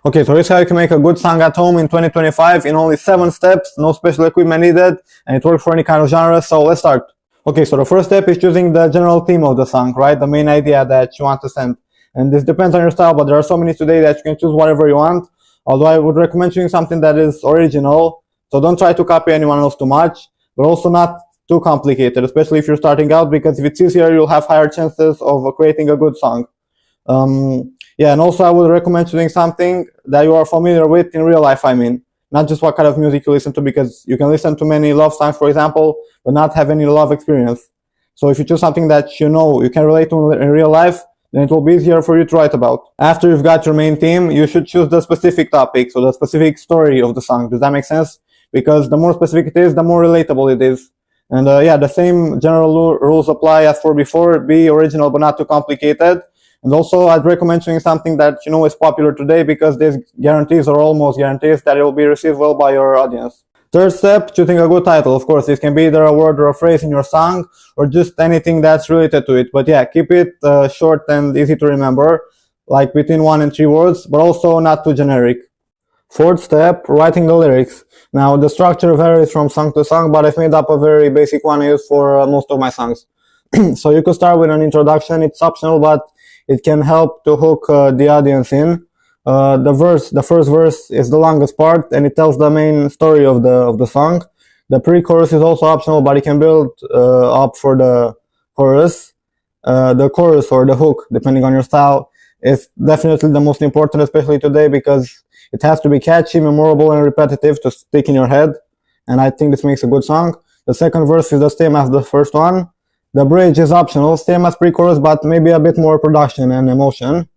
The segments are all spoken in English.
Okay, so here's how you can make a good song at home in 2025 in only 7 steps, no special equipment needed, and it works for any kind of genre, so let's start. Okay, so the first step is choosing the general theme of the song, right? The main idea that you want to send. And this depends on your style, but there are so many today that you can choose whatever you want. Although I would recommend choosing something that is original, so don't try to copy anyone else too much, but also not too complicated, especially if you're starting out, because if it's easier, you'll have higher chances of creating a good song. Yeah, and also I would recommend choosing something that you are familiar with in real life, I mean. Not just what kind of music you listen to, because you can listen to many love songs, for example, but not have any love experience. So if you choose something that you know you can relate to in real life, then it will be easier for you to write about. After you've got your main theme, you should choose the specific topic, so the specific story of the song. Does that make sense? Because the more specific it is, the more relatable it is. And yeah, the same general rules apply as for before. Be original but not too complicated. And also, I'd recommend choosing something that you know is popular today, because this guarantees or almost guarantees that it will be received well by your audience. Third step, choosing a good title. Of course, this can be either a word or a phrase in your song, or just anything that's related to it. But yeah, keep it short and easy to remember, like between 1 and 3 words, but also not too generic. Fourth step, writing the lyrics. Now, the structure varies from song to song, but I've made up a very basic one I use for most of my songs. So you could start with an introduction. It's optional, but it can help to hook the audience in. The first verse is the longest part, and it tells the main story of the song. The pre-chorus is also optional, but it can build up for the chorus. The chorus or the hook, depending on your style, is definitely the most important, especially today, because it has to be catchy, memorable, and repetitive to stick in your head. And I think this makes a good song. The second verse is the same as the first one. The bridge is optional, same as pre-chorus, but maybe a bit more production and emotion.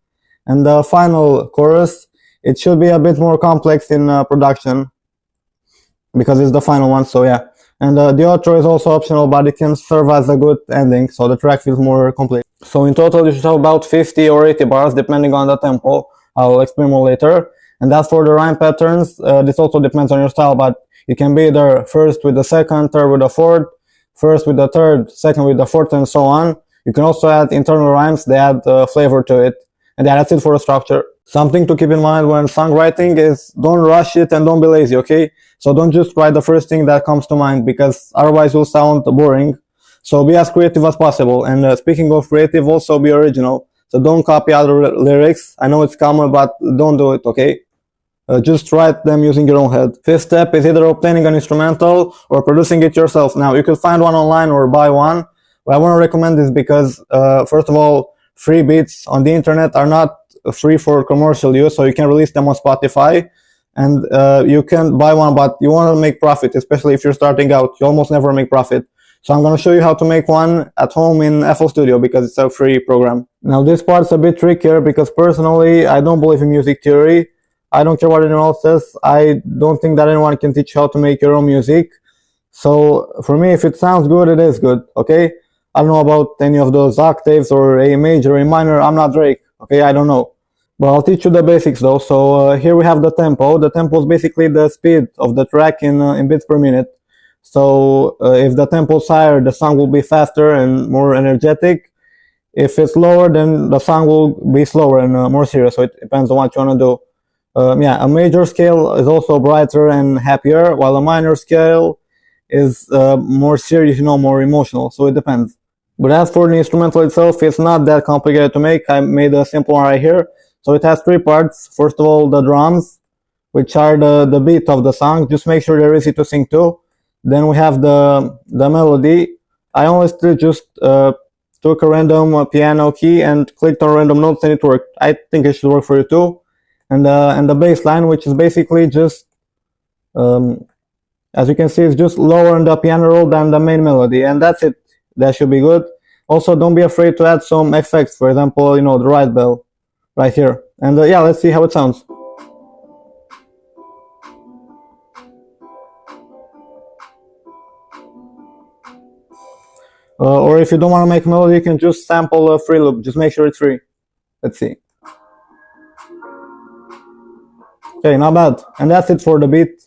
And the final chorus, it should be a bit more complex in production, because it's the final one, so yeah. And the outro is also optional, but it can serve as a good ending, so the track feels more complete. So in total, you should have about 50 or 80 bars, depending on the tempo. I'll explain more later. And as for the rhyme patterns, this also depends on your style, but you can be either first with the second, third with the fourth, first with the third, second with the fourth, and so on. You can also add internal rhymes, they add flavor to it. And yeah, that's it for the structure. Something to keep in mind when songwriting is don't rush it and don't be lazy, okay? So don't just write the first thing that comes to mind, because otherwise you'll sound boring. So be as creative as possible. And speaking of creative, also be original. So don't copy other lyrics. I know it's common, but don't do it, okay? Just write them using your own head. Fifth step is either obtaining an instrumental or producing it yourself. Now, you can find one online or buy one, but I want to recommend this because, first of all, free beats on the internet are not free for commercial use, so you can release them on Spotify, and you can buy one, but you want to make profit, especially if you're starting out. You almost never make profit. So I'm going to show you how to make one at home in FL Studio, because it's a free program. Now, this part's a bit trickier, because personally, I don't believe in music theory. I don't care what anyone else says. I don't think that anyone can teach you how to make your own music. So for me, if it sounds good, it is good, okay? I don't know about any of those octaves or A major, A minor. I'm not Drake, okay? I don't know. But I'll teach you the basics though. So here we have the tempo. The tempo is basically the speed of the track in beats per minute. So if the tempo is higher, the song will be faster and more energetic. If it's lower, then the song will be slower and more serious. So it depends on what you want to do. Yeah, a major scale is also brighter and happier, while a minor scale is more serious, more emotional. So it depends. But as for the instrumental itself, it's not that complicated to make. I made a simple one right here. So it has 3 parts. First of all, the drums, which are the beat of the song. Just make sure they're easy to sing to. Then we have the melody. I always just took a random piano key and clicked on random notes, and it worked. I think it should work for you too. And the bass line, which is basically just, as you can see, it's just lower in the piano roll than the main melody, and that's it. That should be good. Also, don't be afraid to add some effects. For example, the ride bell right here. And yeah, let's see how it sounds. Or if you don't want to make a melody, you can just sample a free loop. Just make sure it's free. Let's see. Okay, not bad. And that's it for the beat.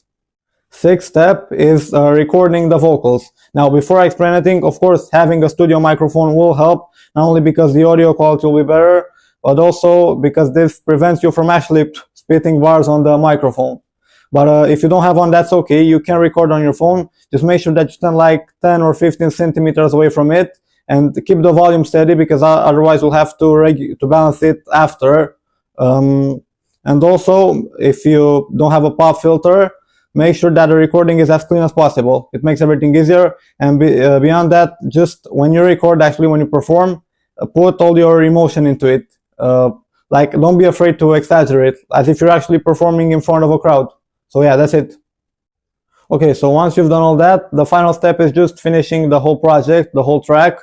Sixth step is recording the vocals. Now, before I explain anything, of course, having a studio microphone will help, not only because the audio quality will be better, but also because this prevents you from actually spitting bars on the microphone. But if you don't have one, that's okay. You can record on your phone. Just make sure that you stand like 10 or 15 centimeters away from it, and keep the volume steady, because otherwise we'll have to balance it after. And also, if you don't have a pop filter, make sure that the recording is as clean as possible. It makes everything easier. And beyond that, just when you record, actually when you perform, put all your emotion into it. Like, don't be afraid to exaggerate, as if you're actually performing in front of a crowd. So yeah, that's it. Okay, so once you've done all that, the final step is just finishing the whole project, the whole track.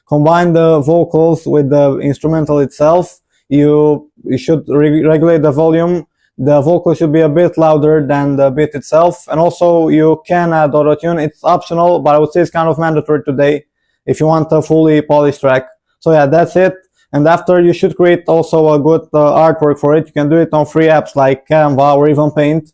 Combine the vocals with the instrumental itself. You should regulate the volume. The vocal should be a bit louder than the beat itself. And also, you can add auto-tune. It's optional, but I would say it's kind of mandatory today if you want a fully polished track. So yeah, that's it. And after, you should create also a good artwork for it. You can do it on free apps like Canva or even Paint.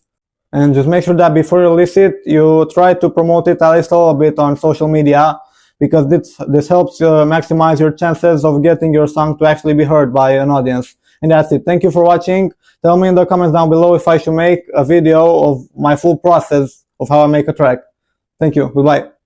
And just make sure that before you release it, you try to promote it at least a little bit on social media, because this helps maximize your chances of getting your song to actually be heard by an audience. And that's it. Thank you for watching. Tell me in the comments down below if I should make a video of my full process of how I make a track. Thank you. Goodbye.